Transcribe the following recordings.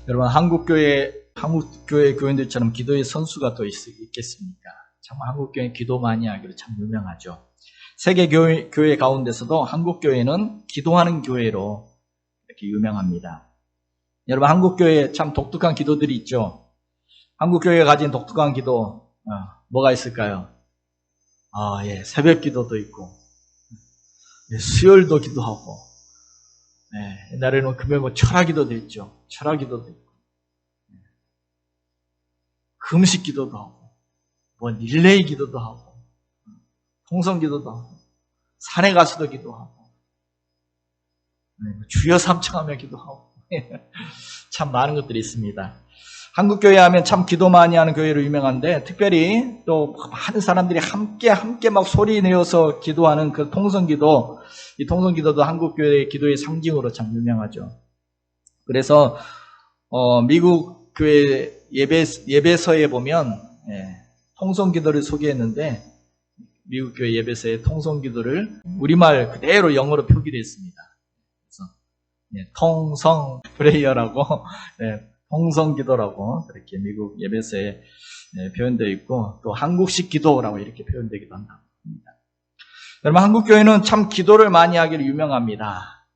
여러분, 한국교회 교인들처럼 기도의 선수가 또 있겠습니까? 참 한국교회 기도 많이 하기로 참 유명하죠. 세계 교회 가운데서도 한국교회는 기도하는 교회로 이렇게 유명합니다. 여러분, 한국교회에 참 독특한 기도들이 있죠. 한국교회가 가진 독특한 기도, 뭐가 있을까요? 새벽 기도도 있고, 수요일도 기도하고, 옛날에는 금요 철학 기도도 있죠. 철학 기도도 있고, 금식 기도도 하고, 릴레이 기도도 하고, 통성 기도도 하고, 산에 가서도 기도하고, 주여 삼창하며 기도하고, 참 많은 것들이 있습니다. 한국교회 하면 참 기도 많이 하는 교회로 유명한데, 특별히 또 많은 사람들이 함께 막 소리 내어서 기도하는 그 통성기도, 이 통성기도도 한국교회의 기도의 상징으로 참 유명하죠. 그래서 미국 교회 예배서에 보면 통성기도를 소개했는데, 미국 교회 예배서에 통성기도를 우리말 그대로 영어로 표기되어 있습니다. 그래서 통성 프레이어라고, 통성기도라고 그렇게 미국 예배서에 표현되어 있고, 또 한국식 기도라고 이렇게 표현되기도 한다고 합니다. 여러분, 한국교회는 참 기도를 많이 하기로 유명합니다.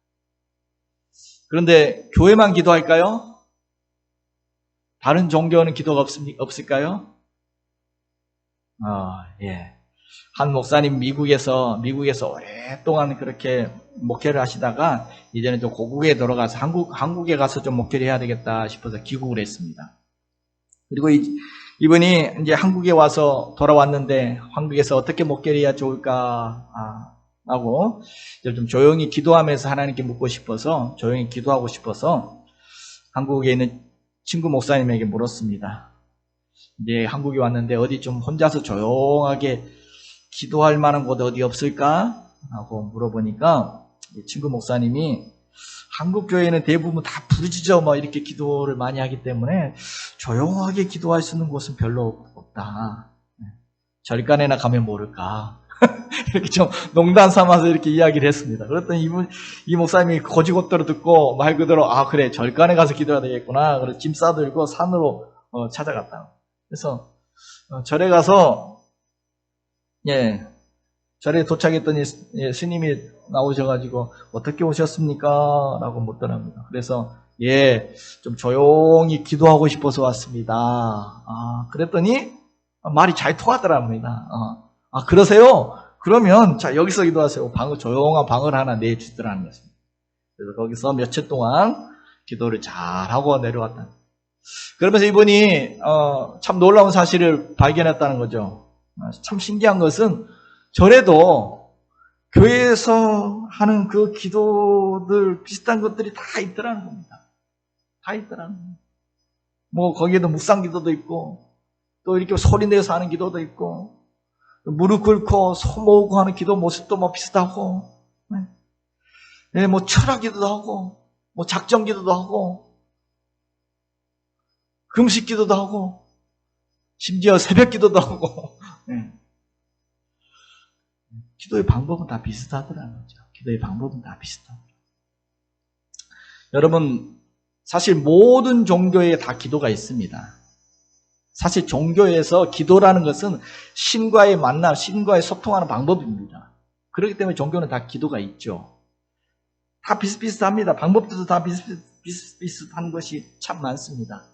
그런데 교회만 기도할까요? 다른 종교는 기도가 없을까요? 한 목사님 미국에서 오랫동안 그렇게 목회를 하시다가 이제는 좀 고국에 들어가서 한국에 가서 좀 목회를 해야 되겠다 싶어서 귀국을 했습니다. 그리고 이분이 이제 한국에 와서 돌아왔는데 한국에서 어떻게 목회를 해야 좋을까 하고 좀 조용히 기도하면서 하나님께 묻고 싶어서, 조용히 기도하고 싶어서 한국에 있는 친구 목사님에게 물었습니다. 이제 한국에 왔는데 어디 좀 혼자서 조용하게 기도할 만한 곳 어디 없을까? 하고 물어보니까 친구 목사님이 한국교회는 대부분 다 부르짖어 이렇게 기도를 많이 하기 때문에 조용하게 기도할 수 있는 곳은 별로 없다. 절간에나 가면 모를까. 이렇게 좀 농담 삼아서 이렇게 이야기를 했습니다. 그랬더니 이 목사님이 고지고대로 듣고 말 그대로 그래, 절간에 가서 기도해야 되겠구나. 그래서 짐 싸들고 산으로 찾아갔다. 그래서 절에 가서 절에 도착했더니 스님이 나오셔가지고 어떻게 오셨습니까? 라고 묻더랍니다. 그래서 좀 조용히 기도하고 싶어서 왔습니다. 그랬더니 말이 잘 통하더랍니다. 그러세요? 그러면 자, 여기서 기도하세요. 조용한 방을 하나 내주더라는 것입니다. 그래서 거기서 며칠 동안 기도를 잘하고 내려왔다. 그러면서 이분이 참 놀라운 사실을 발견했다는 거죠. 참 신기한 것은 절에도 교회에서 하는 그 기도들 비슷한 것들이 다 있더라는 겁니다. 다 있더라는 겁니다. 거기에도 묵상 기도도 있고, 또 이렇게 소리 내서 하는 기도도 있고, 무릎 꿇고 손 모으고 하는 기도 모습도 비슷하고, 철학 기도도 하고, 작정 기도도 하고, 금식 기도도 하고, 심지어 새벽 기도도 하고, 기도의 방법은 다 비슷하더라는 거죠. 기도의 방법은 다 비슷하더라고요. 여러분, 사실 모든 종교에 다 기도가 있습니다. 사실 종교에서 기도라는 것은 신과의 만남, 신과의 소통하는 방법입니다. 그렇기 때문에 종교는 다 기도가 있죠. 다 비슷비슷합니다. 방법들도 다 비슷비슷한 것이 참 많습니다.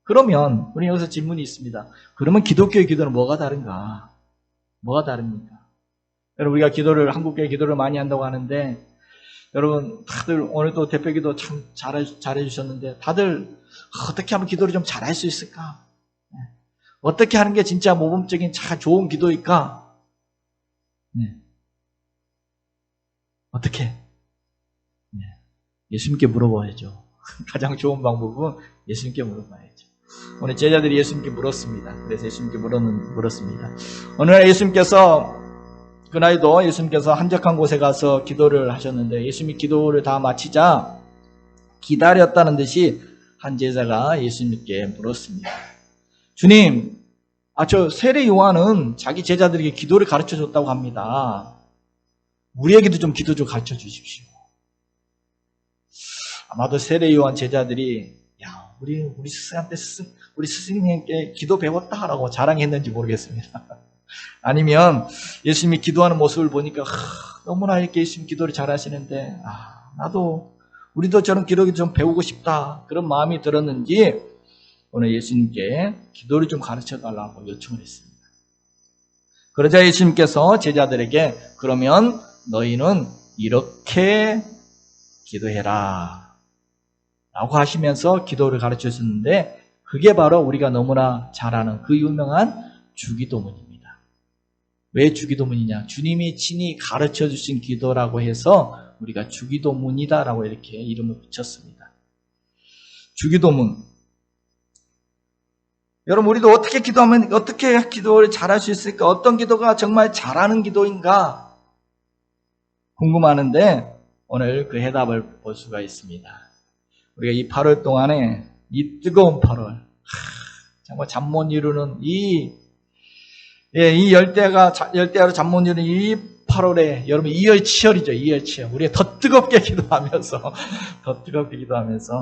그러면 우리 여기서 질문이 있습니다. 그러면 기독교의 기도는 뭐가 다른가? 뭐가 다릅니까? 여러분, 우리가 한국교회 기도를 많이 한다고 하는데, 여러분, 다들 오늘도 대표기도 참 잘해주셨는데, 다들 어떻게 하면 기도를 좀 잘할 수 있을까? 어떻게 하는 게 진짜 모범적인 참 좋은 기도일까? 어떻게? 예수님께 물어봐야죠. 가장 좋은 방법은 예수님께 물어봐야죠. 오늘 제자들이 예수님께 물었습니다. 그래서 예수님께 물었습니다. 어느 날 그날도 예수님께서 한적한 곳에 가서 기도를 하셨는데, 예수님이 기도를 다 마치자 기다렸다는 듯이 한 제자가 예수님께 물었습니다. 주님, 저 세례 요한은 자기 제자들에게 기도를 가르쳐 줬다고 합니다. 우리에게도 좀 기도 좀 가르쳐 주십시오. 아마도 세례 요한 제자들이 우리 우리 스승님께 기도 배웠다라고 자랑했는지 모르겠습니다. 아니면 예수님이 기도하는 모습을 보니까 너무나 이렇게 예수님 기도를 잘하시는데 우리도 저런 기도를 좀 배우고 싶다 그런 마음이 들었는지 오늘 예수님께 기도를 좀 가르쳐 달라고 요청을 했습니다. 그러자 예수님께서 제자들에게 그러면 너희는 이렇게 기도해라 라고 하시면서 기도를 가르쳐 주셨는데 그게 바로 우리가 너무나 잘 아는 그 유명한 주기도문입니다. 왜 주기도문이냐? 주님이 친히 가르쳐 주신 기도라고 해서 우리가 주기도문이다라고 이렇게 이름을 붙였습니다. 주기도문. 여러분 우리도 어떻게 기도하면 어떻게 기도를 잘할 수 있을까? 어떤 기도가 정말 잘하는 기도인가? 궁금하는데 오늘 그 해답을 볼 수가 있습니다. 우리가 이 8월 동안에 이 뜨거운 8월 정말 잠 못 이루는 이 열대야로 잠 못 이루는 이 8월에 여러분 이열치열이죠. 이열치열. 우리가 더 뜨겁게 기도하면서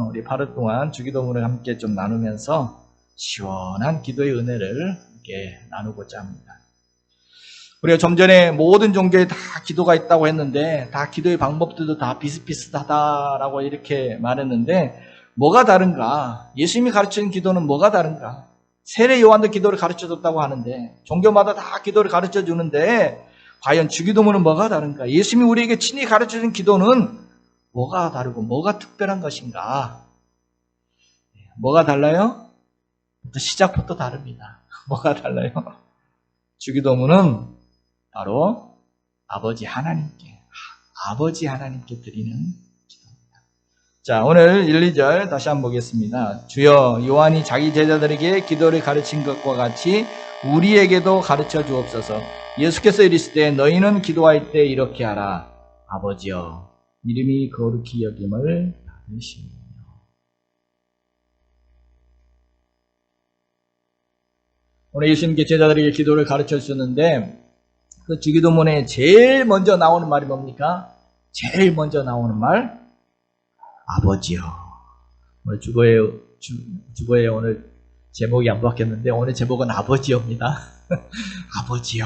우리 8월 동안 주기도문을 함께 좀 나누면서 시원한 기도의 은혜를 함께 나누고자 합니다. 우리가 좀 전에 모든 종교에 다 기도가 있다고 했는데 다 기도의 방법들도 다 비슷비슷하다라고 이렇게 말했는데 뭐가 다른가? 예수님이 가르치는 기도는 뭐가 다른가? 세례 요한도 기도를 가르쳐줬다고 하는데 종교마다 다 기도를 가르쳐주는데 과연 주기도문은 뭐가 다른가? 예수님이 우리에게 친히 가르쳐준 기도는 뭐가 다르고 뭐가 특별한 것인가? 뭐가 달라요? 시작부터 다릅니다. 뭐가 달라요? 주기도문은 바로 아버지 하나님께 드리는 기도입니다. 자, 오늘 1, 2절 다시 한번 보겠습니다. 주여 요한이 자기 제자들에게 기도를 가르친 것과 같이 우리에게도 가르쳐 주옵소서. 예수께서 이르시되 너희는 기도할 때 이렇게 하라. 아버지여 이름이 거룩히 여김을 받으시며. 오늘 예수님께 제자들에게 기도를 가르쳐 주셨는데 그 주기도문에 제일 먼저 나오는 말이 뭡니까? 제일 먼저 나오는 말 아버지요. 오늘 주보에 오늘 제목이 안 바뀌었는데 오늘 제목은 아버지요입니다. 아버지요.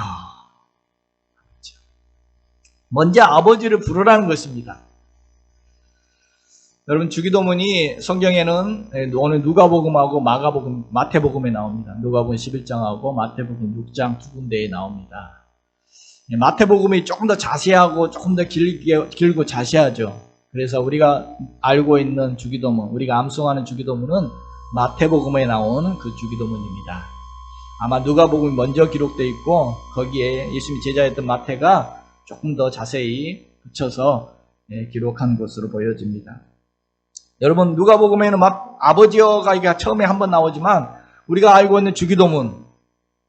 먼저 아버지를 부르라는 것입니다. 여러분 주기도문이 성경에는 오늘 누가복음하고 마태복음에 나옵니다. 누가복음 11장하고 마태복음 6장 두 군데에 나옵니다. 마태복음이 조금 더 자세하고 조금 더 길고 자세하죠. 그래서 우리가 알고 있는 주기도문, 우리가 암송하는 주기도문은 마태복음에 나온 그 주기도문입니다. 아마 누가복음이 먼저 기록되어 있고 거기에 예수님이 제자였던 마태가 조금 더 자세히 붙여서 기록한 것으로 보여집니다. 여러분 누가복음에는 아버지여가 처음에 한번 나오지만 우리가 알고 있는 주기도문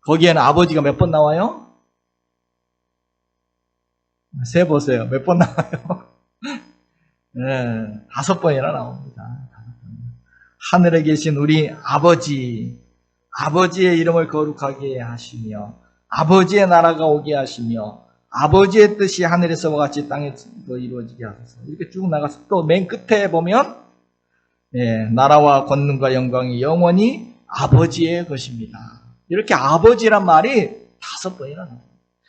거기에는 아버지가 몇 번 나와요? 세 보세요. 몇 번 나와요? 네, 5번이나 나옵니다. 5번. 하늘에 계신 우리 아버지의 이름을 거룩하게 하시며 아버지의 나라가 오게 하시며 아버지의 뜻이 하늘에서와 같이 땅에서도 이루어지게 하소서. 이렇게 쭉 나가서 또 맨 끝에 보면 나라와 권능과 영광이 영원히 아버지의 것입니다. 이렇게 아버지란 말이 5번이나 나옵니다.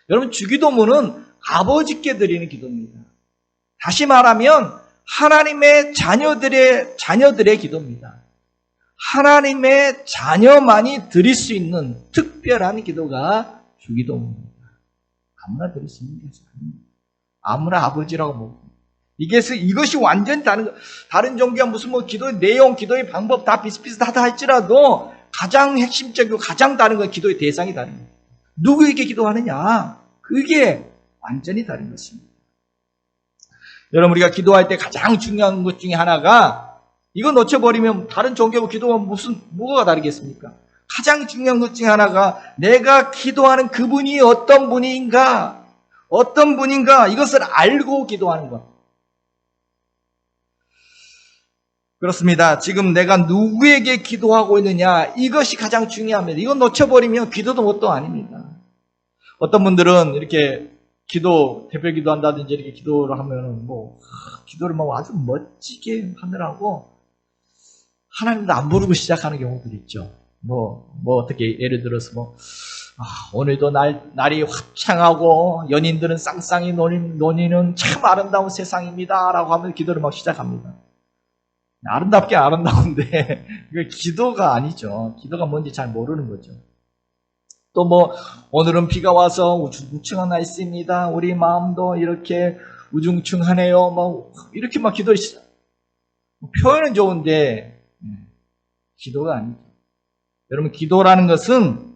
여러분 주기도문은 아버지께 드리는 기도입니다. 다시 말하면 하나님의 자녀들의 기도입니다. 하나님의 자녀만이 드릴 수 있는 특별한 기도가 주기도문입니다. 아무나 드릴 수 있는 것이 아닙니다. 아무나 아버지라고 뭐 이것이 완전히 다른 종교와 무슨 기도의 내용, 기도의 방법 다 비슷비슷하다 할지라도 가장 핵심적이고 가장 다른 건 기도의 대상이 다른 거예요. 누구에게 기도하느냐? 그게 완전히 다른 것입니다. 여러분 우리가 기도할 때 가장 중요한 것 중에 하나가 이거 놓쳐버리면 다른 종교하고 기도가 뭐가 다르겠습니까? 가장 중요한 것 중에 하나가 내가 기도하는 그분이 어떤 분인가 이것을 알고 기도하는 것. 그렇습니다. 지금 내가 누구에게 기도하고 있느냐 이것이 가장 중요합니다. 이건 놓쳐버리면 기도도 뭣도 아닙니다. 어떤 분들은 이렇게 대별 기도한다든지 이렇게 기도를 하면은 기도를 아주 멋지게 하느라고 하나님도 안 부르고 시작하는 경우들이 있죠. 어떻게, 예를 들어서 오늘도 날이 화창하고 연인들은 쌍쌍이 노니는 참 아름다운 세상입니다. 라고 하면 기도를 막 시작합니다. 아름답게 아름다운데, 그게 기도가 아니죠. 기도가 뭔지 잘 모르는 거죠. 또 오늘은 비가 와서 우중충한 날씨입니다. 우리 마음도 이렇게 우중충하네요. 이렇게 막 기도를 시작. 표현은 좋은데, 기도가 아니죠. 여러분, 기도라는 것은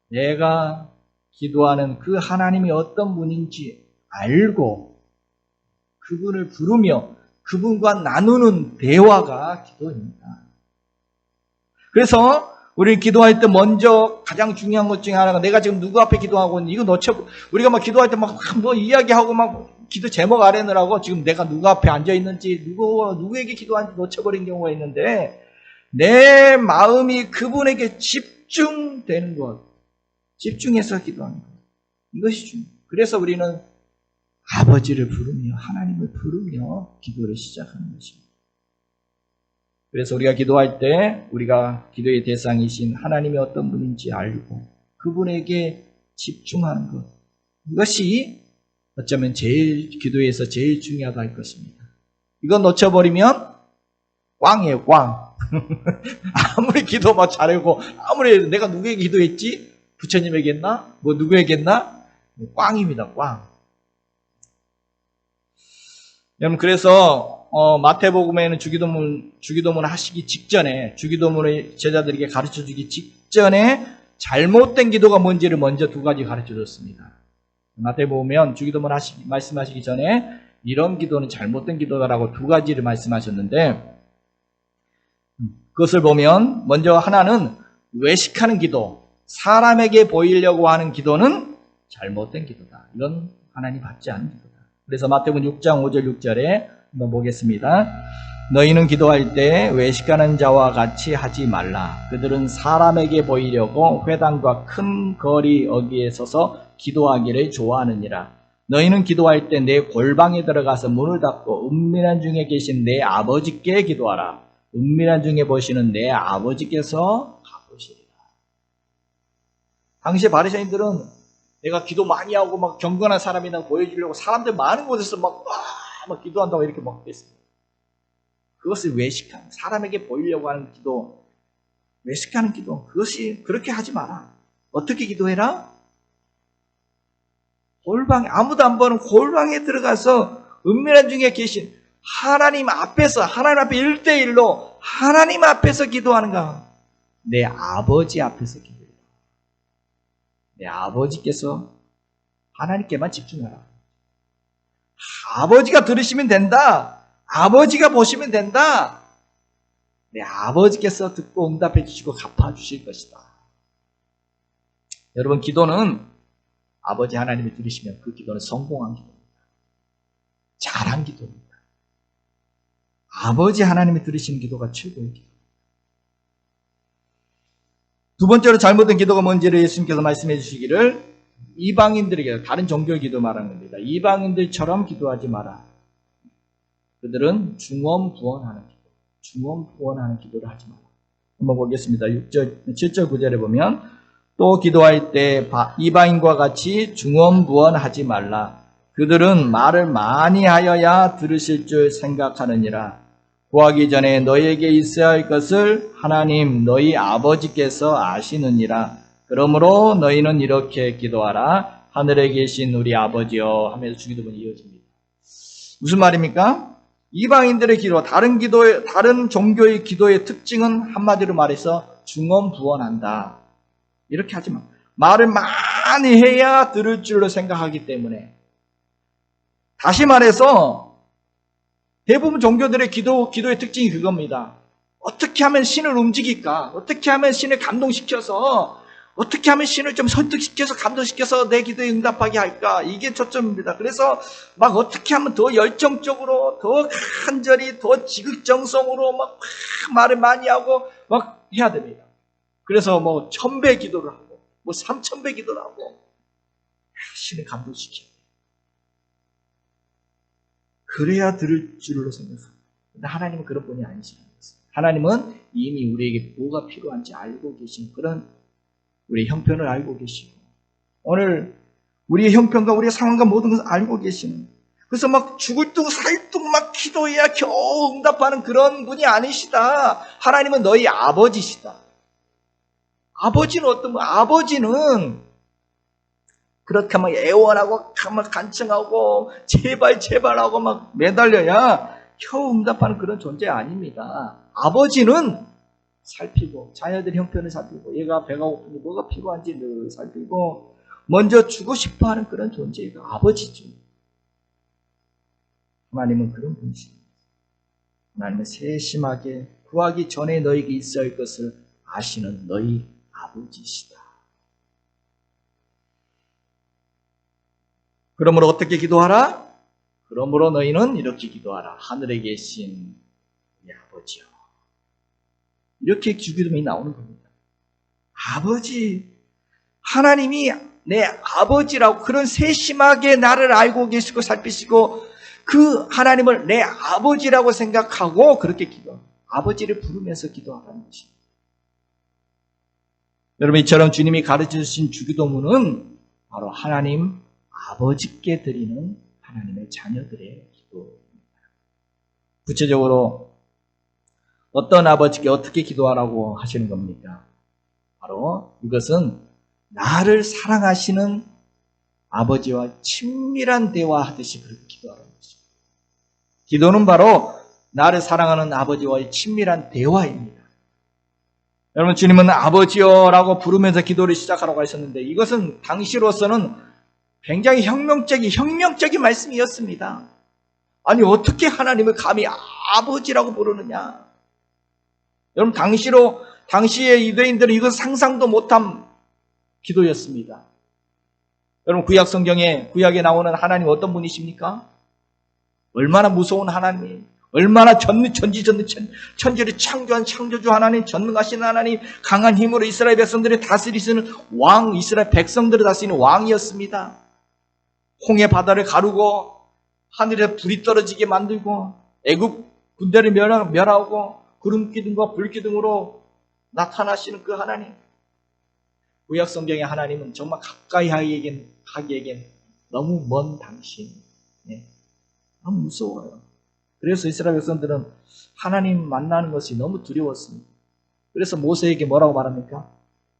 내가 기도하는 그 하나님이 어떤 분인지 알고 그분을 부르며 그분과 나누는 대화가 기도입니다. 그래서 우리 기도할 때 먼저 가장 중요한 것 중에 하나가 내가 지금 누구 앞에 기도하고 있는지 이거 우리가 기도할 때 이야기하고 기도 제목 아래느라고 지금 내가 누구 앞에 앉아 있는지 누구에게 기도하는지 놓쳐버린 경우가 있는데 내 마음이 그분에게 집중되는 것, 집중해서 기도하는 것, 이것이 중요해요. 그래서 우리는 아버지를 부르며 하나님을 부르며 기도를 시작하는 것입니다. 그래서 우리가 기도할 때 우리가 기도의 대상이신 하나님이 어떤 분인지 알고 그분에게 집중하는 것, 이것이 어쩌면 기도에서 제일 중요하다 할 것입니다. 이건 놓쳐버리면 꽝이에요, 꽝. 아무리 기도 잘하고 아무리 내가 누구에게 기도했지? 부처님에게 했나? 누구에게 했나? 꽝입니다, 꽝. 여러분, 그래서 마태복음에는 주기도문 하시기 직전에, 주기도문을 제자들에게 가르쳐주기 직전에 잘못된 기도가 뭔지를 먼저 두 가지 가르쳐줬습니다. 마태복음은 주기도문 말씀하시기 전에 이런 기도는 잘못된 기도다라고 두 가지를 말씀하셨는데, 그것을 보면 먼저 하나는 외식하는 기도, 사람에게 보이려고 하는 기도는 잘못된 기도다. 이건 하나님 받지 않는 기도다. 그래서 마태복음 6장 5절 6절에 한번 보겠습니다. 너희는 기도할 때 외식하는 자와 같이 하지 말라. 그들은 사람에게 보이려고 회당과 큰 거리 어귀에 서서 기도하기를 좋아하느니라. 너희는 기도할 때 내 골방에 들어가서 문을 닫고 은밀한 중에 계신 내 아버지께 기도하라. 은밀한 중에 보시는 내 아버지께서 갚으시리라. 당시에 바리새인들은 내가 기도 많이 하고 경건한 사람이라고 보여주려고 사람들 많은 곳에서 기도한다고 이렇게 했습니다. 그것을 외식하는, 사람에게 보이려고 하는 기도, 외식하는 기도, 그것이 그렇게 하지 마라. 어떻게 기도해라? 골방에, 아무도 안 보는 골방에 들어가서 은밀한 중에 계신 하나님 앞에서, 하나님 앞에 1대1로 하나님 앞에서 기도하는가? 내 아버지 앞에서 기도해라. 내 아버지께서 하나님께만 집중하라. 아버지가 들으시면 된다. 아버지가 보시면 된다. 내 아버지께서 듣고 응답해 주시고 갚아주실 것이다. 여러분, 기도는 아버지 하나님이 들으시면 그 기도는 성공한 기도입니다. 잘한 기도입니다. 아버지 하나님이 들으시는 기도가 최고의 기도. 두 번째로 잘못된 기도가 뭔지를 예수님께서 말씀해 주시기를 이방인들에게, 다른 종교의 기도 말하는 겁니다. 이방인들처럼 기도하지 마라. 그들은 중언부언하는 기도, 중언부언하는 기도를 하지 마라. 한번 보겠습니다. 7절 9절에 보면 또 기도할 때 이방인과 같이 중언부언하지 말라. 그들은 말을 많이 하여야 들으실 줄 생각하느니라. 구하기 전에 너희에게 있어야 할 것을 하나님 너희 아버지께서 아시느니라. 그러므로 너희는 이렇게 기도하라. 하늘에 계신 우리 아버지여 하면서 주기도문이 이어집니다. 무슨 말입니까? 이방인들의 기도, 다른 종교의 기도의 특징은 한마디로 말해서 중언부언한다. 이렇게 하지 마. 말을 많이 해야 들을 줄로 생각하기 때문에. 다시 말해서 대부분 종교들의 기도의 특징이 그겁니다. 어떻게 하면 신을 움직일까? 어떻게 하면 신을 감동시켜서, 어떻게 하면 신을 좀 설득시켜서 감동시켜서 내 기도에 응답하게 할까? 이게 초점입니다. 그래서 어떻게 하면 더 열정적으로, 더 간절히, 더 지극정성으로 말을 많이 하고 해야 됩니다. 그래서 1000배 기도를 하고 3000배 기도를 하고 신을 감동시켜야 돼요. 그래야 들을 줄로 생각합니다. 근데 하나님은 그런 분이 아니시는 것입니다. 하나님은 이미 우리에게 뭐가 필요한지 알고 계신 그런 우리의 형편을 알고 계시고 오늘 우리의 형편과 우리의 상황과 모든 것을 알고 계시는 그래서 막 죽을 둥 살 둥 막 기도해야 겨우 응답하는 그런 분이 아니시다. 하나님은 너희 아버지시다. 아버지는 어떤 분? 아버지는 그렇게 막 애원하고 막 간청하고 제발 하고 막 매달려야 겨우 응답하는 그런 존재 아닙니다. 아버지는 살피고 자녀들 형편을 살피고 얘가 배가 고프니 뭐가 필요한지 늘 살피고 먼저 주고 싶어하는 그런 존재가 아버지죠. 하나님은 그런 분이십니다. 하나님은 세심하게 구하기 전에 너에게 있어야 할 것을 아시는 너희 아버지시다. 그러므로 어떻게 기도하라? 그러므로 너희는 이렇게 기도하라. 하늘에 계신 우리 아버지요. 이렇게 기도문이 나오는 겁니다. 아버지, 하나님이 내 아버지라고 그런 세심하게 나를 알고 계시고 살피시고 그 하나님을 내 아버지라고 생각하고 그렇게 기도합니다. 아버지를 부르면서 기도하라는 것입니다. 여러분 이처럼 주님이 가르쳐주신 주기도문은 바로 하나님 아버지께 드리는 하나님의 자녀들의 기도입니다. 구체적으로 어떤 아버지께 어떻게 기도하라고 하시는 겁니까? 바로 이것은 나를 사랑하시는 아버지와 친밀한 대화하듯이 그렇게 기도하라는 것입니다. 기도는 바로 나를 사랑하는 아버지와의 친밀한 대화입니다. 여러분 주님은 아버지여라고 부르면서 기도를 시작하라고 하셨는데 이것은 당시로서는 굉장히 혁명적인 말씀이었습니다. 아니 어떻게 하나님을 감히 아버지라고 부르느냐. 여러분 당시의 유대인들은 이것 상상도 못한 기도였습니다. 여러분 구약에 나오는 하나님 어떤 분이십니까? 얼마나 무서운 하나님, 얼마나 천지를 창조한 창조주 하나님, 전능하신 하나님, 강한 힘으로 이스라엘 백성들을 다스리시는 왕, 이스라엘 백성들을 다스리는 왕이었습니다. 홍해 바다를 가르고 하늘에 불이 떨어지게 만들고 애굽 군대를 멸하고 구름 기둥과 불 기둥으로 나타나시는 그 하나님. 구약 성경의 하나님은 정말 가까이 하기에겐 너무 먼 당신. 너무 무서워요. 그래서 이스라엘 백성들은 하나님 만나는 것이 너무 두려웠습니다. 그래서 모세에게 뭐라고 말합니까?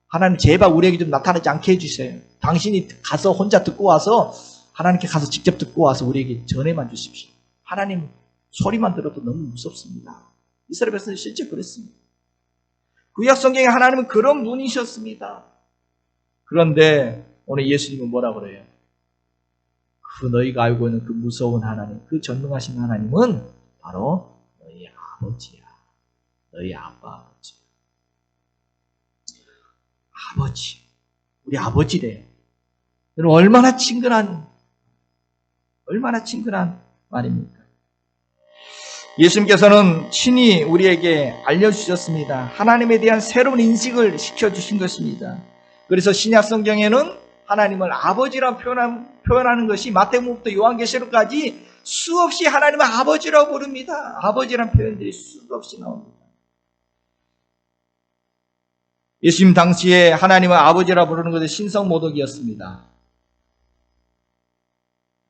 하나님 제발 우리에게 좀 나타나지 않게 해주세요. 당신이 가서 혼자 듣고 와서 하나님께 가서 직접 듣고 와서 우리에게 전해만 주십시오. 하나님 소리만 들어도 너무 무섭습니다. 이스라엘 백성들이 실제 그랬습니다. 구약 성경에 하나님은 그런 분이셨습니다. 그런데 오늘 예수님은 뭐라 그래요? 그 너희가 알고 있는 그 무서운 하나님, 그 전능하신 하나님은 바로 너희 아버지야. 너희 아버지. 아버지. 우리 아버지래. 여러분 얼마나 친근한 말입니까? 예수님께서는 친히 우리에게 알려주셨습니다. 하나님에 대한 새로운 인식을 시켜주신 것입니다. 그래서 신약 성경에는 하나님을 아버지라고 표현하는 것이 마태복음부터 요한계시록까지 수없이 하나님을 아버지라고 부릅니다. 아버지라는 표현들이 수없이 나옵니다. 예수님 당시에 하나님을 아버지라고 부르는 것은 신성모독이었습니다.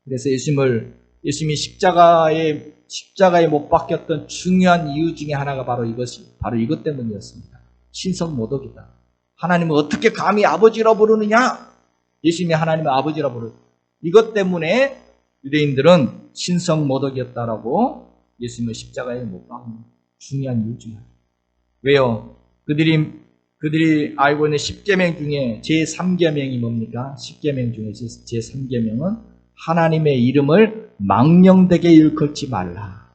그래서 예수님이 십자가에 못 박혔던 중요한 이유 중에 하나가 바로 이것 때문이었습니다. 신성모독이다. 하나님을 어떻게 감히 아버지라고 부르느냐? 예수님이 하나님을 아버지라고 부르는 이것 때문에 유대인들은 신성모독이었다라고 예수님을 십자가에 못 박는 중요한 이유 중에 하나. 왜요? 그들이 알고 있는 10계명 중에 제3계명이 뭡니까? 10계명 중에 제3계명은 하나님의 이름을 망령되게 일컫지 말라.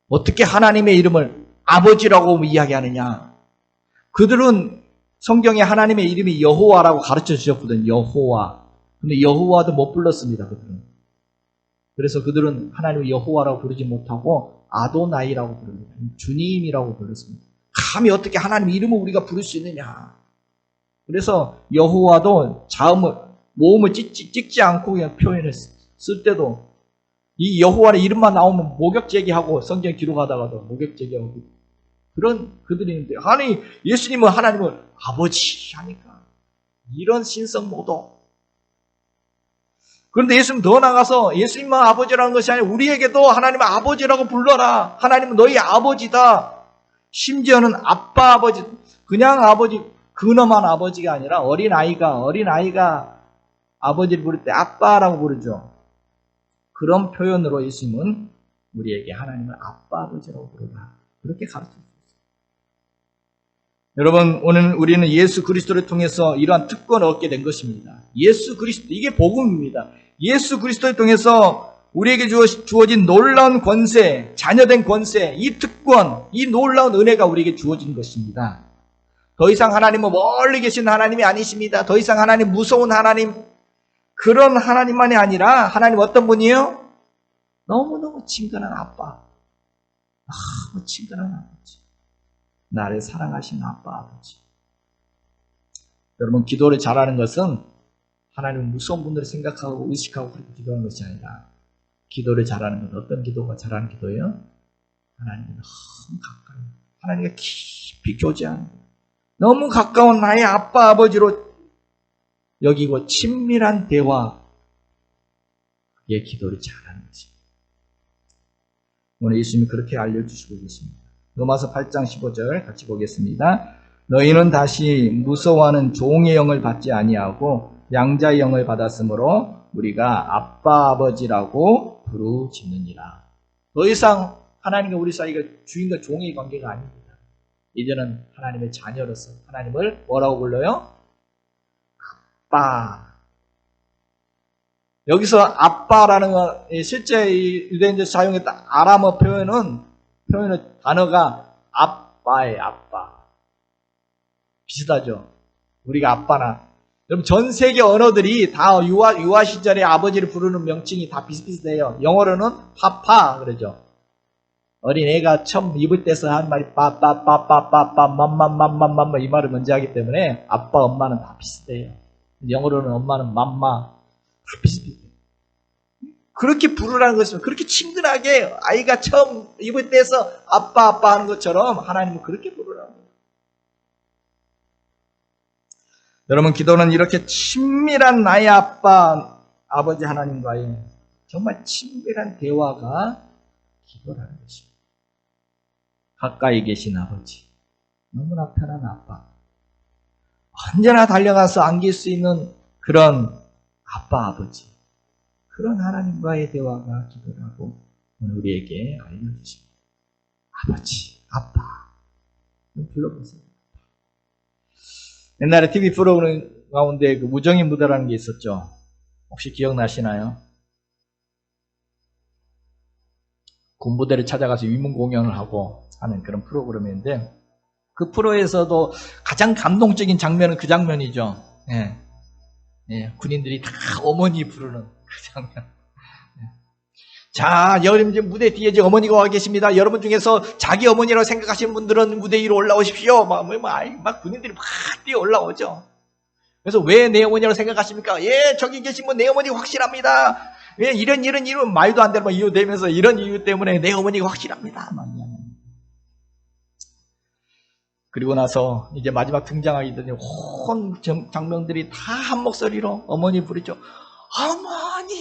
어떻게 하나님의 이름을 아버지라고 이야기하느냐? 그들은 성경에 하나님의 이름이 여호와라고 가르쳐 주셨거든요. 여호와. 근데 여호와도 못 불렀습니다. 그들은. 그래서 그들은 하나님을 여호와라고 부르지 못하고 아도나이라고 부릅니다. 주님이라고 불렀습니다. 감히 어떻게 하나님 이름을 우리가 부를 수 있느냐? 그래서 여호와도 모음을 찍지 않고 그냥 표현을 쓸 때도 이 여호와의 이름만 나오면 목욕 제기하고 성경 기록하다가도 목욕 제기하고 그런 그들이 있는데, 아니 예수님은 하나님을 아버지 하니까 이런 신성 모독. 그런데 예수님 더 나가서 예수님만 아버지라는 것이 아니라 우리에게도 하나님을 아버지라고 불러라. 하나님은 너희 아버지다. 심지어는 아빠 아버지, 그냥 아버지, 근엄한 아버지가 아니라 어린아이가 아버지를 부를 때 아빠라고 부르죠. 그런 표현으로 예수님은 우리에게 하나님을 아빠 아버지라고 부르라. 그렇게 가르쳤어요. 여러분, 오늘 우리는 예수 그리스도를 통해서 이러한 특권을 얻게 된 것입니다. 예수 그리스도, 이게 복음입니다. 예수 그리스도를 통해서 우리에게 주어진 놀라운 권세, 자녀된 권세, 이 특권, 이 놀라운 은혜가 우리에게 주어진 것입니다. 더 이상 하나님은 멀리 계신 하나님이 아니십니다. 더 이상 하나님 무서운 하나님, 그런 하나님만이 아니라 하나님 어떤 분이에요? 너무너무 친근한 아빠. 너무 친근한 아버지. 나를 사랑하시는 아빠, 아버지. 여러분, 기도를 잘하는 것은 하나님 무서운 분들을 생각하고 의식하고 그렇게 기도하는 것이 아니라, 기도를 잘하는 건 어떤 기도가 잘하는 기도예요? 하나님이 너무 가까이, 하나님과 깊이 교제하는 거예요. 너무 가까운 나의 아빠, 아버지로 여기고 친밀한 대화, 그게 기도를 잘하는 것입니다. 오늘 예수님이 그렇게 알려주시고 계십니다. 로마서 8장 15절 같이 보겠습니다. 너희는 다시 무서워하는 종의 영을 받지 아니하고 양자의 영을 받았으므로 우리가 아빠 아버지라고 부르짖느니라. 더 이상 하나님과 우리 사이가 주인과 종의 관계가 아닙니다. 이제는 하나님의 자녀로서 하나님을 뭐라고 불러요? 아빠. 여기서 아빠라는 건 실제 유대인들 사용했던 아람어 표현의 단어가 아빠예요. 아빠. 비슷하죠. 우리가 아빠나. 여러분, 전 세계 언어들이 다 유아 시절에 아버지를 부르는 명칭이 다 비슷비슷해요. 영어로는 파파 그러죠. 어린 애가 처음 입을 떼서 한 말이 빠빠빠빠빠빠 맘맘맘맘맘 이 말을 먼저 하기 때문에 아빠 엄마는 다 비슷해요. 영어로는 엄마는 맘마. 다 비슷비슷해요. 그렇게 부르라는 것은 그렇게 친근하게 아이가 처음 입을 떼서 아빠 하는 것처럼 하나님은 그렇게 부르라고 해요. 여러분, 기도는 이렇게 친밀한 나의 아빠, 아버지 하나님과의 정말 친밀한 대화가 기도라는 것입니다. 가까이 계신 아버지, 너무나 편한 아빠, 언제나 달려가서 안길 수 있는 그런 아빠, 아버지, 그런 하나님과의 대화가 기도라고 오늘 우리에게 알려주십니다. 아버지, 아빠, 불러보세요. 옛날에 TV 프로그램 가운데 그 우정의 무대라는 게 있었죠. 혹시 기억나시나요? 군부대를 찾아가서 위문 공연을 하고 하는 그런 프로그램인데, 그 프로에서도 가장 감동적인 장면은 그 장면이죠. 예. 예, 군인들이 다 어머니 부르는 그 장면. 예. 자, 여러분 이제 무대 뒤에 이제 어머니가 와 계십니다. 여러분 중에서 자기 어머니라고 생각하시는 분들은 무대 위로 올라오십시오. 막 군인들이 막 뛰어 올라오죠. 그래서 왜 내 어머니라고 생각하십니까? 예, 저기 계신 분 내 어머니 확실합니다. 예, 이런 말도 안 되는 이유 대면서 이런 이유 때문에 내 어머니가 확실합니다. 그리고 나서 이제 마지막 등장하기 전에 온 장병들이 다 한 목소리로 어머니 부르죠. 어머니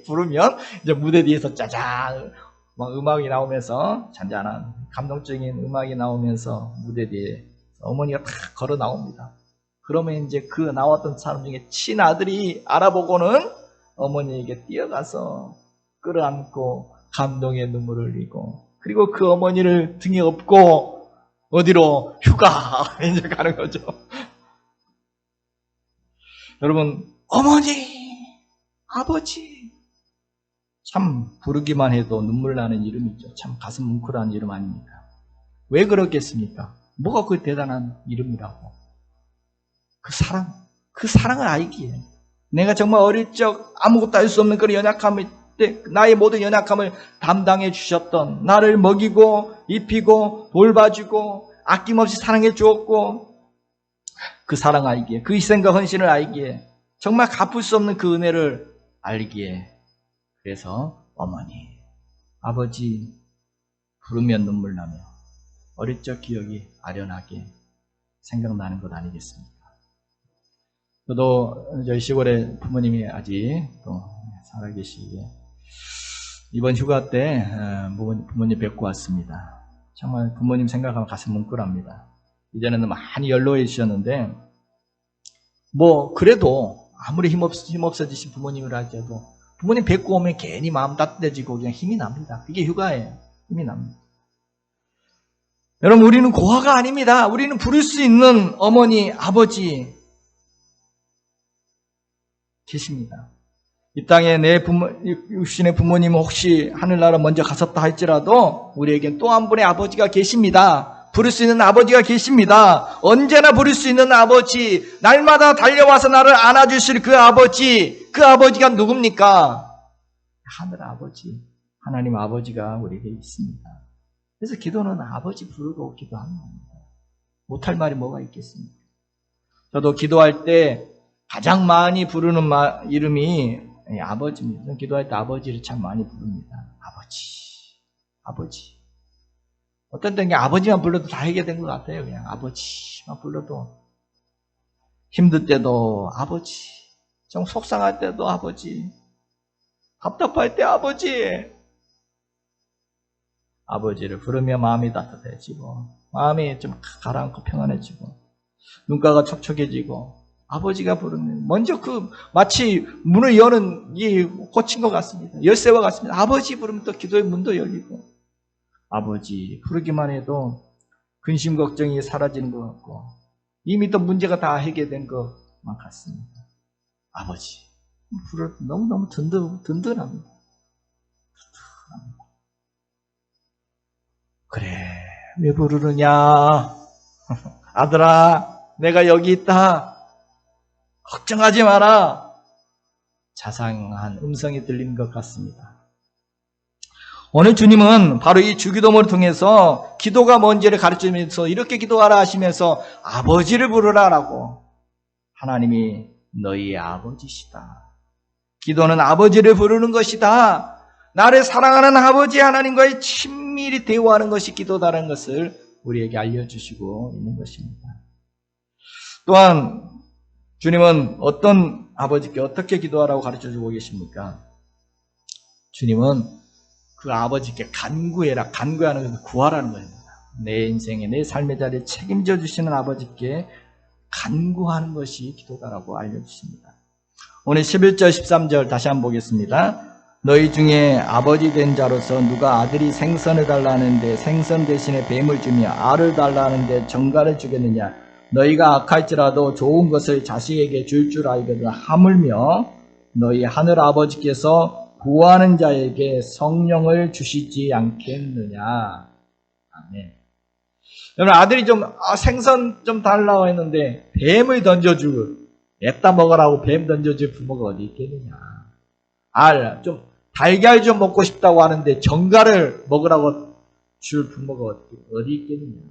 부르면 이제 무대 뒤에서 짜잔 막 음악이 나오면서 잔잔한 감동적인 음악이 나오면서 무대 뒤에 어머니가 탁 걸어 나옵니다. 그러면 이제 그 나왔던 사람 중에 친아들이 알아보고는 어머니에게 뛰어가서 끌어안고 감동의 눈물을 흘리고, 그리고 그 어머니를 등에 업고 어디로? 휴가 이제 가는 거죠. 여러분, 어머니, 아버지, 참 부르기만 해도 눈물 나는 이름이죠. 참 가슴 뭉클한 이름 아닙니까? 왜 그렇겠습니까? 뭐가 그 대단한 이름이라고? 그 사랑을 알기에, 내가 정말 어릴 적 아무것도 알 수 없는 그런 연약함을 때 나의 모든 연약함을 담당해 주셨던, 나를 먹이고 입히고 돌봐주고 아낌없이 사랑해 주었고, 그 사랑 알기에, 그 희생과 헌신을 알기에, 정말 갚을 수 없는 그 은혜를 알기에, 그래서 어머니, 아버지 부르면 눈물 나며 어릴 적 기억이 아련하게 생각나는 것 아니겠습니까? 저도 저희 시골에 부모님이 아직 또 살아계시기에 이번 휴가 때 부모님 뵙고 왔습니다. 정말 부모님 생각하면 가슴 뭉클합니다. 이전에는 많이 연로해지셨는데 그래도 아무리 힘없어지신 부모님을 할지라도 부모님 뵙고 오면 괜히 마음 따뜻해지고 그냥 힘이 납니다. 그게 휴가예요. 힘이 납니다. 여러분, 우리는 고아가 아닙니다. 우리는 부를 수 있는 어머니, 아버지 계십니다. 이 땅에 내 육신의 부모님은 혹시 하늘나라 먼저 가셨다 할지라도 우리에겐 또 한 분의 아버지가 계십니다. 부를 수 있는 아버지가 계십니다. 언제나 부를 수 있는 아버지, 날마다 달려와서 나를 안아주실 그 아버지가 누굽니까? 하늘 아버지, 하나님 아버지가 우리에게 있습니다. 그래서 기도는 아버지 부르고 기도하는 겁니다. 못할 말이 뭐가 있겠습니까? 저도 기도할 때 가장 많이 부르는 이름이 아버지입니다. 기도할 때 아버지를 참 많이 부릅니다. 아버지. 어떤 때는 아버지만 불러도 다 해결된 것 같아요. 그냥 아버지만 불러도. 힘들 때도 아버지, 좀 속상할 때도 아버지, 답답할 때 아버지. 아버지를 부르며 마음이 따뜻해지고 마음이 좀 가라앉고 평안해지고 눈가가 촉촉해지고 아버지가 부르면 먼저 마치 문을 여는 이 꽂힌 것 같습니다. 열쇠와 같습니다. 아버지 부르면 또 기도의 문도 열리고 아버지 부르기만 해도 근심 걱정이 사라지는 것 같고 이미 또 문제가 다 해결된 것만 같습니다. 아버지 부르면 너무너무 든든합니다. 그래, 왜 부르느냐? 아들아, 내가 여기 있다. 걱정하지 마라. 자상한 음성이 들리는 것 같습니다. 오늘 주님은 바로 이 주기도문을 통해서 기도가 뭔지를 가르치면서 이렇게 기도하라 하시면서 아버지를 부르라라고. 하나님이 너희의 아버지시다. 기도는 아버지를 부르는 것이다. 나를 사랑하는 아버지 하나님과의 친밀히 대화하는 것이 기도다라는 것을 우리에게 알려주시고 있는 것입니다. 또한 주님은 어떤 아버지께 어떻게 기도하라고 가르쳐주고 계십니까? 주님은 그 아버지께 간구하는 것을 구하라는 겁니다. 내 인생에 내 삶의 자리에 책임져 주시는 아버지께 간구하는 것이 기도다라고 알려주십니다. 오늘 11절 13절 다시 한번 보겠습니다. 너희 중에 아버지 된 자로서 누가 아들이 생선을 달라는데 생선 대신에 뱀을 주며 알을 달라는데 정갈을 주겠느냐? 너희가 악할지라도 좋은 것을 자식에게 줄 줄 알거든 하물며 너희 하늘 아버지께서 구하는 자에게 성령을 주시지 않겠느냐? 아멘. 여러분, 아들이 생선 좀 달라고 했는데 뱀을 던져주고 냅다 먹으라고 뱀 던져줄 부모가 어디 있겠느냐? 달걀 좀 먹고 싶다고 하는데 정갈을 먹으라고 줄 부모가 어디 있겠느냐.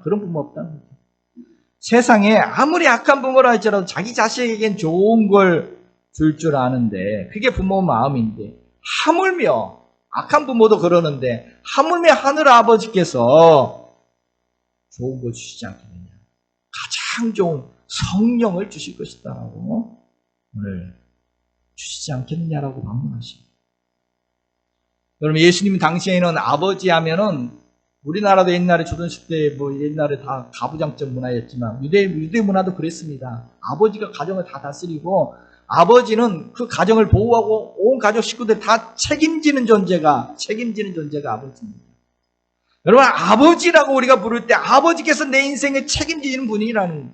그런 부모 없다는 거죠. 세상에 아무리 악한 부모라 할지라도 자기 자식에겐 좋은 걸 줄 줄 아는데 그게 부모 마음인데 하물며 악한 부모도 그러는데 하물며 하늘 아버지께서 좋은 걸 주시지 않겠느냐. 가장 좋은 성령을 주실 것이다라고 오늘 주시지 않겠느냐라고 반문하십니다. 여러분, 예수님 당시에는 아버지 하면은 우리나라도 옛날에 조선시대 옛날에 다 가부장적 문화였지만 유대 문화도 그랬습니다. 아버지가 가정을 다 다스리고 아버지는 그 가정을 보호하고 온 가족 식구들 다 책임지는 존재가 아버지입니다. 여러분, 아버지라고 우리가 부를 때 아버지께서 내 인생을 책임지는 분이라는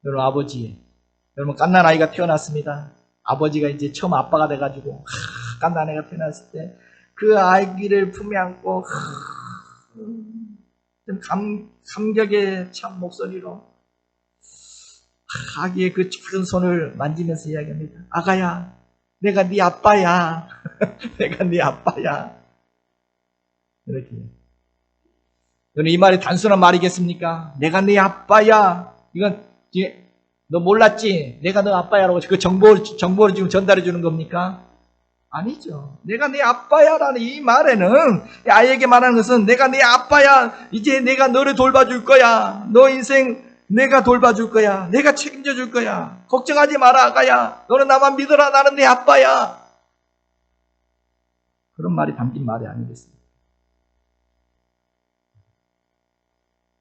여러분, 아버지, 여러분 갓난 아이가 태어났습니다. 아버지가 이제 처음 아빠가 돼가지고 갓난 아이가 태어났을 때 그 아기를 품에 안고 감격의 참 목소리로 아기의 그 작은 손을 만지면서 이야기합니다. 아가야, 내가 네 아빠야. 내가 네 아빠야. 이렇게. 여러분, 이 말이 단순한 말이겠습니까? 내가 네 아빠야. 이건 너 몰랐지? 내가 너 아빠야라고 그 정보를 지금 전달해 주는 겁니까? 아니죠. 내가 네 아빠야라는 이 말에는, 아이에게 말하는 것은 내가 네 아빠야. 이제 내가 너를 돌봐줄 거야. 너 인생 내가 돌봐줄 거야. 내가 책임져 줄 거야. 걱정하지 마라, 아가야. 너는 나만 믿어라. 나는 네 아빠야. 그런 말이 담긴 말이 아니겠습니까?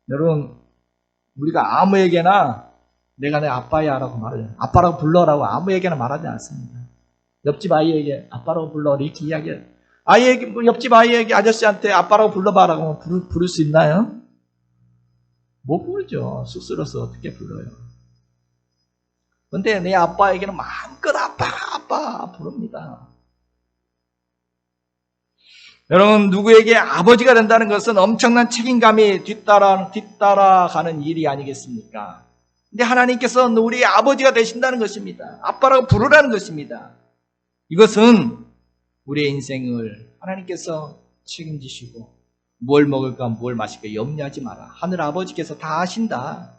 여러분, 우리가 아무에게나 내가 내 아빠야 라고 말해요. 아빠라고 불러라고 아무에게나 말하지 않습니다. 옆집 아이에게 아빠라고 불러 이렇게 이야기해요. 옆집 아이에게 아저씨한테 아빠라고 불러봐라고 부를 수 있나요? 못 부르죠. 쑥스러워서 어떻게 불러요. 근데 내 아빠에게는 마음껏 아빠 부릅니다. 여러분, 누구에게 아버지가 된다는 것은 엄청난 책임감이 뒤따라가는 일이 아니겠습니까? 근데 하나님께서는 우리의 아버지가 되신다는 것입니다. 아빠라고 부르라는 것입니다. 이것은 우리의 인생을 하나님께서 책임지시고 뭘 먹을까 뭘 마실까 염려하지 마라. 하늘 아버지께서 다 아신다.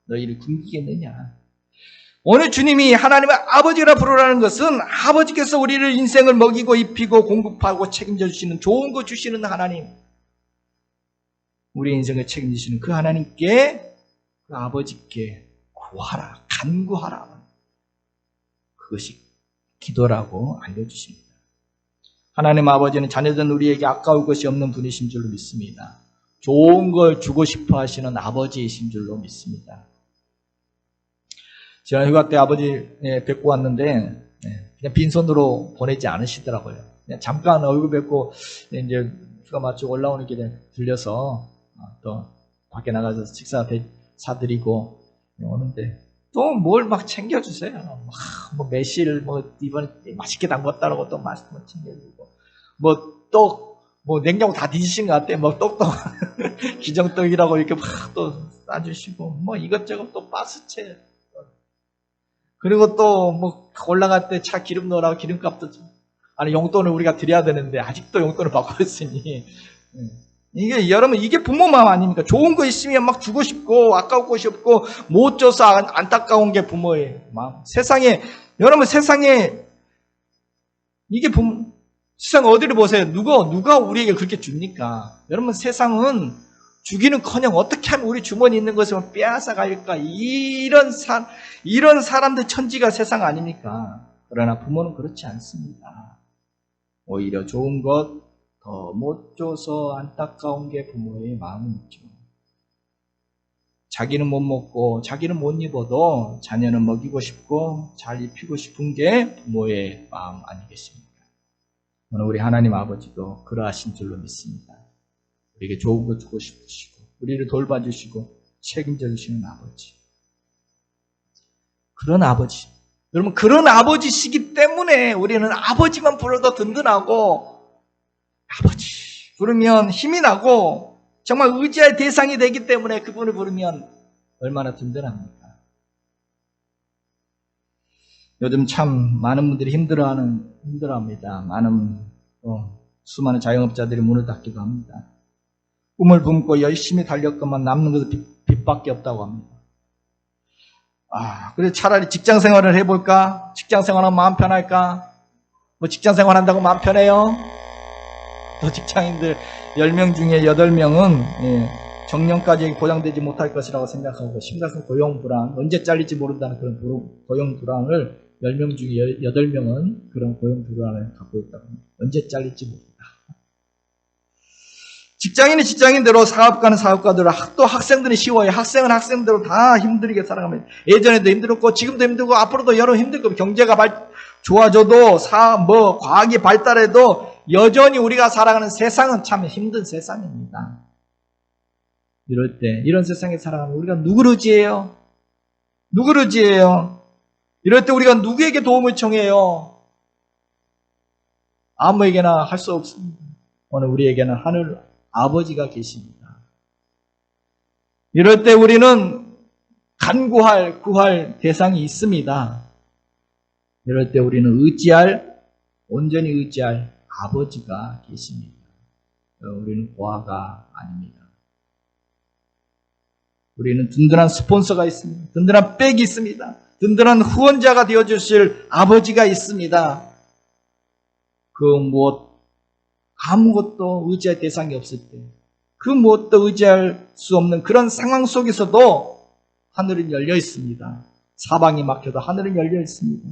너희를 굶기겠느냐. 오늘 주님이 하나님의 아버지라 부르라는 것은 아버지께서 우리를 인생을 먹이고 입히고 공급하고 책임져 주시는, 좋은 거 주시는 하나님, 우리 인생을 책임지시는 그 하나님께, 그 아버지께 구하라, 간구하라. 그것이 기도라고 알려주십니다. 하나님 아버지는 자녀된 우리에게 아까울 것이 없는 분이신 줄로 믿습니다. 좋은 걸 주고 싶어 하시는 아버지이신 줄로 믿습니다. 제가 휴가 때 아버지 뵙고 왔는데 그냥 빈손으로 보내지 않으시더라고요. 그냥 잠깐 얼굴 뵙고 이제 휴가 마치고 올라오는 길에 들려서 또 밖에 나가서 식사 사드리고 오는데 또 뭘 막 챙겨주세요. 뭐 매실 이번에 맛있게 담궜다라고 또 맛있는 거 챙겨주고 뭐 냉장고 다 뒤지신 것 같아. 떡도 기정떡이라고 이렇게 막 또 싸주시고 뭐 이것저것 또 바스채. 그리고 또 올라갈 때 차 기름 넣으라고 기름값도 용돈을 우리가 드려야 되는데 아직도 용돈을 받고 있으니 여러분 이게 부모 마음 아닙니까? 좋은 거 있으면 막 주고 싶고 아까울 것이 없고 못 줘서 안타까운 게 부모의 마음. 여러분 세상에 이게 세상 어디를 보세요? 누가 우리에게 그렇게 줍니까? 여러분 세상은 주기는커녕 어떻게 하면 우리 주머니에 있는 것을 빼앗아 갈까? 이런 사람들 천지가 세상 아닙니까? 그러나 부모는 그렇지 않습니다. 오히려 좋은 것 더 못 줘서 안타까운 게 부모의 마음이죠. 자기는 못 먹고 자기는 못 입어도 자녀는 먹이고 싶고 잘 입히고 싶은 게 부모의 마음 아니겠습니까? 오늘 우리 하나님 아버지도 그러하신 줄로 믿습니다. 우리에게 좋은 거 주고 싶으시고 우리를 돌봐주시고 책임져 주시는 아버지. 그런 아버지. 여러분 그런 아버지시기 때문에 우리는 아버지만 불러도 든든하고 아버지 부르면 힘이 나고 정말 의지할 대상이 되기 때문에 그분을 부르면 얼마나 든든합니까? 요즘 참 많은 분들이 힘들어합니다. 수많은 자영업자들이 문을 닫기도 합니다. 꿈을 품고 열심히 달렸건만 남는 것은 빚밖에 없다고 합니다. 그래서 차라리 직장 생활을 해볼까? 직장 생활하면 마음 편할까? 직장 생활한다고 마음 편해요? 또 직장인들 10명 중에 8명은 정년까지 보장되지 못할 것이라고 생각하고 심각한 고용불안, 언제 잘릴지 모른다는 그런 고용불안을 10명 중에 8명은 그런 고용불안을 갖고 있다고 합니다. 언제 잘릴지 모른다. 직장인은 직장인대로, 사업가는 사업가대로, 또 학생들은 쉬워요. 학생은 학생대로 다 힘들게 살아갑니다. 예전에도 힘들었고 지금도 힘들고 앞으로도 여러 힘들 겁니다. 경제가 좋아져도 과학이 발달해도 여전히 우리가 살아가는 세상은 참 힘든 세상입니다. 이럴 때 이런 세상에 살아가면 우리가 누구를 의지해요? 누구를 의지해요? 이럴 때 우리가 누구에게 도움을 청해요? 아무에게나 할 수 없습니다. 오늘 우리에게는 하늘 아버지가 계십니다. 이럴 때 우리는 구할 대상이 있습니다. 이럴 때 우리는 온전히 의지할 아버지가 계십니다. 우리는 고아가 아닙니다. 우리는 든든한 스폰서가 있습니다. 든든한 백이 있습니다. 든든한 후원자가 되어주실 아버지가 있습니다. 그 무엇, 아무것도 의지할 대상이 없을 때, 그 무엇도 의지할 수 없는 그런 상황 속에서도 하늘은 열려 있습니다. 사방이 막혀도 하늘은 열려 있습니다.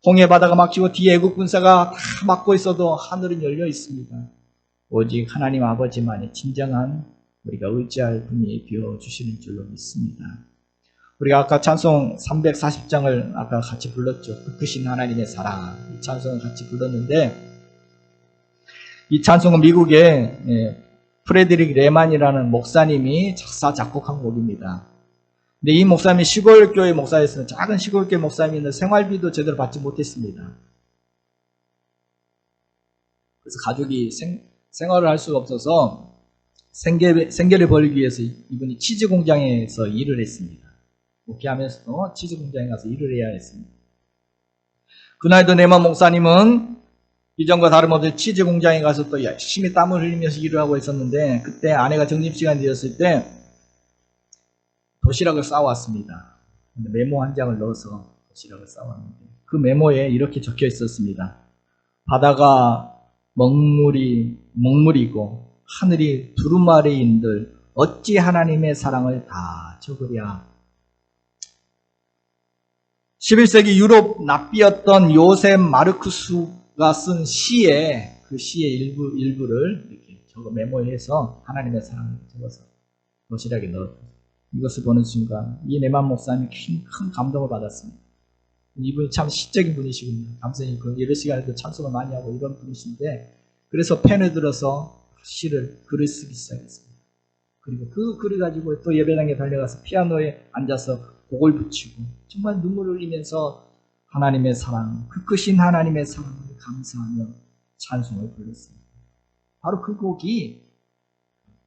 홍해 바다가 막히고 뒤에 애국 군사가 다 막고 있어도 하늘은 열려 있습니다. 오직 하나님 아버지만이 진정한 우리가 의지할 분이 되어주시는 줄로 믿습니다. 우리가 아까 찬송 340장을 아까 같이 불렀죠. 그 크신 하나님의 사랑, 이 찬송을 같이 불렀는데, 이 찬송은 미국의 프레드릭 레만이라는 목사님이 작사 작곡한 곡입니다. 근데 이 목사님이 시골교회 목사였으면, 작은 시골교회 목사님인데 생활비도 제대로 받지 못했습니다. 그래서 가족이 생활을 할 수가 없어서 생계를 벌이기 위해서 이분이 치즈 공장에서 일을 했습니다. 목회하면서도 치즈 공장에 가서 일을 해야 했습니다. 그날도 레만 목사님은 이전과 다름없이 치즈 공장에 가서 또 열심히 땀을 흘리면서 일을 하고 있었는데, 그때 아내가 점심시간이 되었을 때 도시락을 싸왔습니다. 메모 한 장을 넣어서 도시락을 싸왔는데, 그 메모에 이렇게 적혀 있었습니다. 바다가 먹물이고 하늘이 두루마리인들 어찌 하나님의 사랑을 다 적으랴. 11세기 유럽 납비였던 요셉 마르쿠스가 쓴 시에, 그 시의 일부를 이렇게 적어 메모해서 하나님의 사랑을 적어서 도시락에 넣었습니다. 이것을 보는 순간 이 레만 목사님이 큰 감동을 받았습니다. 이분이 참 시적인 분이시군요. 감사님 예배 시간에도 찬송을 많이 하고 이런 분이신데, 그래서 펜을 들어서 글을 쓰기 시작했습니다. 그리고 그 글을 가지고 또 예배당에 달려가서 피아노에 앉아서 곡을 붙이고 정말 눈물을 흘리면서 하나님의 사랑, 그 크신 하나님의 사랑을 감사하며 찬송을 불렀습니다. 바로 그 곡이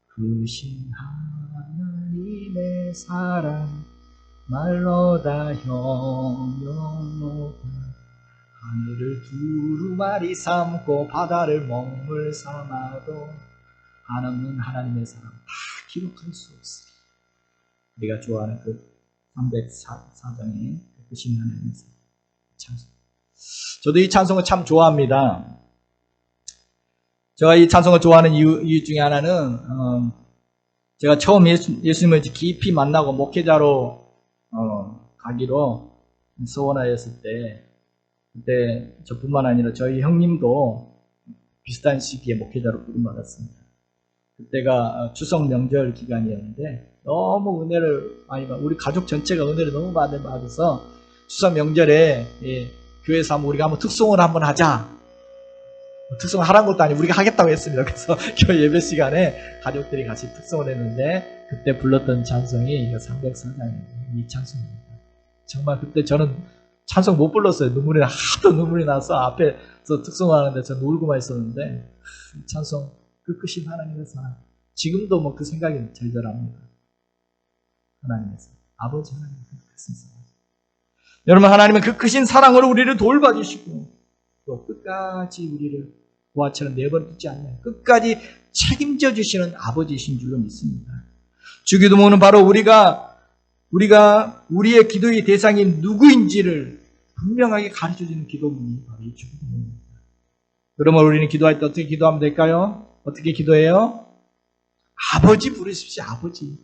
크신 하나님의 사랑 말로 다 형용하다 하늘을 두루마리 삼고 바다를 먹물 삼아도 한없는 하나님의 사랑 다 기록할 수 없으리. 우리가 좋아하는 그 304장의 크신 하나님의 사랑 찬송. 저도 이 찬송을 참 좋아합니다. 제가 이 찬송을 좋아하는 이유 중에 하나는 제가 처음 예수님을 깊이 만나고 목회자로 가기로 소원하였을 때, 그때 저뿐만 아니라 저희 형님도 비슷한 시기에 목회자로 부름받았습니다. 그때가 추석 명절 기간이었는데 너무 은혜를 많이 받고 우리 가족 전체가 은혜를 너무 받아서 추석 명절에 교회에서 우리가 한번 특송을 한번 하자. 특송을 하라는 것도 아니고 우리가 하겠다고 했습니다. 그래서 교회 예배 시간에 가족들이 같이 특송을 했는데, 그때 불렀던 찬송이 304장의 이 찬송입니다. 정말 그때 저는 찬송 못 불렀어요. 하도 눈물이 나서 앞에서 특송을 하는데 저는 울고만 있었는데, 이 찬송, 그 크신 하나님의 사랑, 지금도 뭐 그 생각이 절절합니다. 하나님의 사랑, 아버지 하나님의 그 크신 사랑. 여러분, 하나님은 그 크신 사랑으로 우리를 돌봐주시고 또 끝까지 우리를 보아처럼 내버려두지 않나요? 끝까지 책임져 주시는 아버지이신 줄로 믿습니다. 주기도문은 바로 우리가 우리의 기도의 대상이 누구인지를 분명하게 가르쳐주는 기도문이 바로 이 주기도문입니다. 그러면 우리는 기도할 때 어떻게 기도하면 될까요? 어떻게 기도해요? 아버지 부르십시오. 아버지.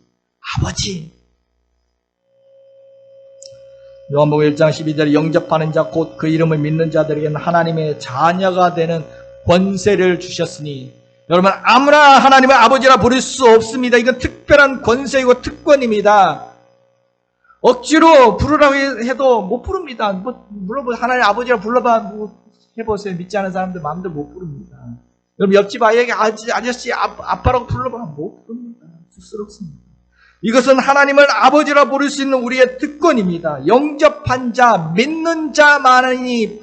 요한복음 1장 12절에 영접하는 자 곧 그 이름을 믿는 자들에게는 하나님의 자녀가 되는 권세를 주셨으니, 여러분 아무나 하나님의 아버지라 부를 수 없습니다. 이건 특별한 권세이고 특권입니다. 억지로 부르라고 해도 못 부릅니다. 물어보 하나님 아버지라 불러봐 해보세요. 믿지 않은 사람들 마음대로 못 부릅니다. 여러분 옆집 아이에게 아저씨 아빠라고 불러봐 못 부릅니다. 쑥스럽습니다. 이것은 하나님을 아버지라 부를 수 있는 우리의 특권입니다. 영접한 자, 믿는 자만이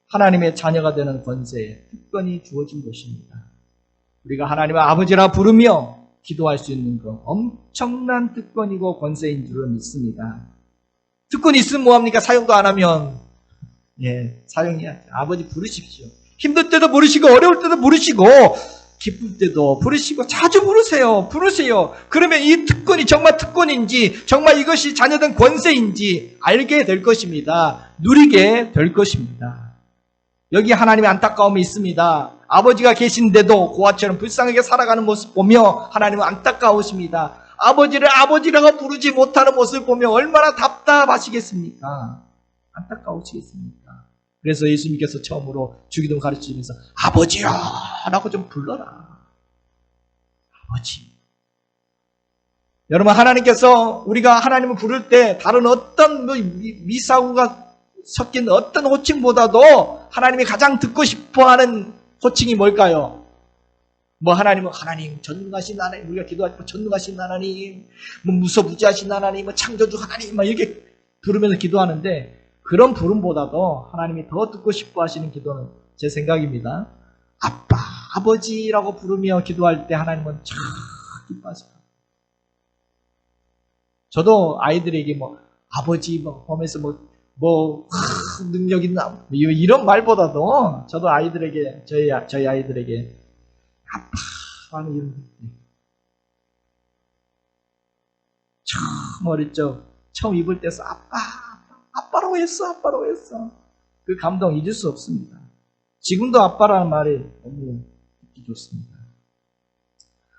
하나님의 자녀가 되는 권세, 특권이 주어진 것입니다. 우리가 하나님을 아버지라 부르며 기도할 수 있는 것, 엄청난 특권이고 권세인 줄을 믿습니다. 특권이 있으면 뭐합니까? 사용도 안 하면 사용해야죠. 아버지 부르십시오. 힘들 때도 부르시고 어려울 때도 부르시고 기쁠 때도 부르시고 자주 부르세요. 그러면 이 특권이 정말 특권인지, 정말 이것이 자녀된 권세인지 알게 될 것입니다. 누리게 될 것입니다. 여기 하나님의 안타까움이 있습니다. 아버지가 계신데도 고아처럼 불쌍하게 살아가는 모습 보며 하나님은 안타까우십니다. 아버지를 아버지라고 부르지 못하는 모습을 보며 얼마나 답답하시겠습니까? 안타까우시겠습니까? 그래서 예수님께서 처음으로 주기도 가르치면서 아버지요! 라고 좀 불러라. 아버지. 여러분, 하나님께서 우리가 하나님을 부를 때 다른 어떤 미사구가 섞인 어떤 호칭보다도 하나님이 가장 듣고 싶어하는 호칭이 뭘까요? 하나님 전능하신 하나님, 우리가 기도할 때 전능하신 하나님, 무소부지하신 하나님, 창조주 하나님, 이렇게 부르면서 기도하는데, 그런 부름보다도 하나님이 더 듣고 싶어 하시는 기도는 제 생각입니다. 아빠, 아버지라고 부르며 기도할 때 하나님은 참 기뻐하십니다. 저도 아이들에게 아버지 보면서 능력 있나 이런 말보다도 저도 아이들에게 저희 아이들에게 아빠라는 이름 처음 어릴 적 처음 입을 때서 아빠라고 했어. 그 감동 잊을 수 없습니다. 지금도 아빠라는 말이 너무 듣기 좋습니다.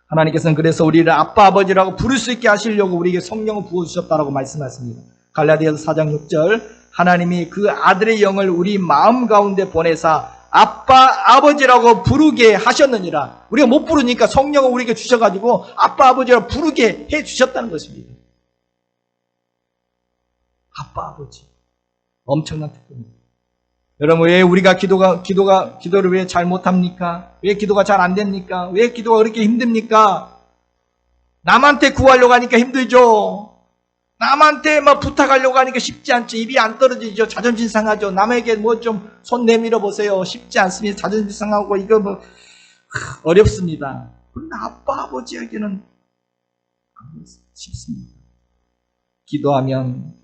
하나님께서는 그래서 우리를 아빠 아버지라고 부를 수 있게 하시려고 우리에게 성령을 부어주셨다라고 말씀하십니다. 갈라디아서 4장 6절 하나님이 그 아들의 영을 우리 마음 가운데 보내사 아빠 아버지라고 부르게 하셨느니라. 우리가 못 부르니까 성령을 우리에게 주셔가지고 아빠 아버지라고 부르게 해주셨다는 것입니다. 아빠 아버지 엄청난 특권입니다. 여러분, 왜 우리가 기도를 왜 잘 못합니까? 왜 기도가 잘 안 됩니까? 왜 기도가 그렇게 힘듭니까? 남한테 구하려고 하니까 힘들죠. 남한테 부탁하려고 하니까 쉽지 않죠. 입이 안 떨어지죠. 자존심 상하죠. 남에게 좀 손 내밀어 보세요. 쉽지 않습니다. 자존심 상하고 이거 어렵습니다. 그런데 아빠 아버지에게는 쉽습니다. 기도하면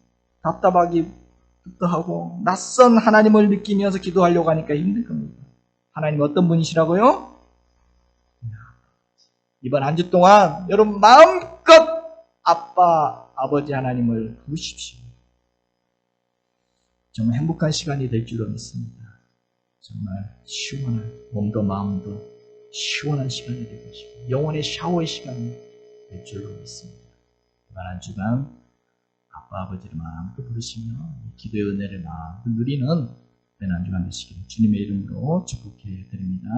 답답하기부터 하고 낯선 하나님을 느끼면서 기도하려고 하니까 힘들 겁니다. 하나님 어떤 분이시라고요? 이번 한 주 동안 여러분 마음껏 아빠 아버지 하나님을 부르십시오. 정말 행복한 시간이 될 줄로 믿습니다. 정말 시원한 몸도 마음도 시원한 시간이 될 것이고 영혼의 샤워의 시간이 될 줄로 믿습니다. 이번 한 주간 아빠 아버지를 마음껏 부르시며 기도의 은혜를 마음껏 누리는 한 주간 되시기를 주님의 이름으로 축복해 드립니다.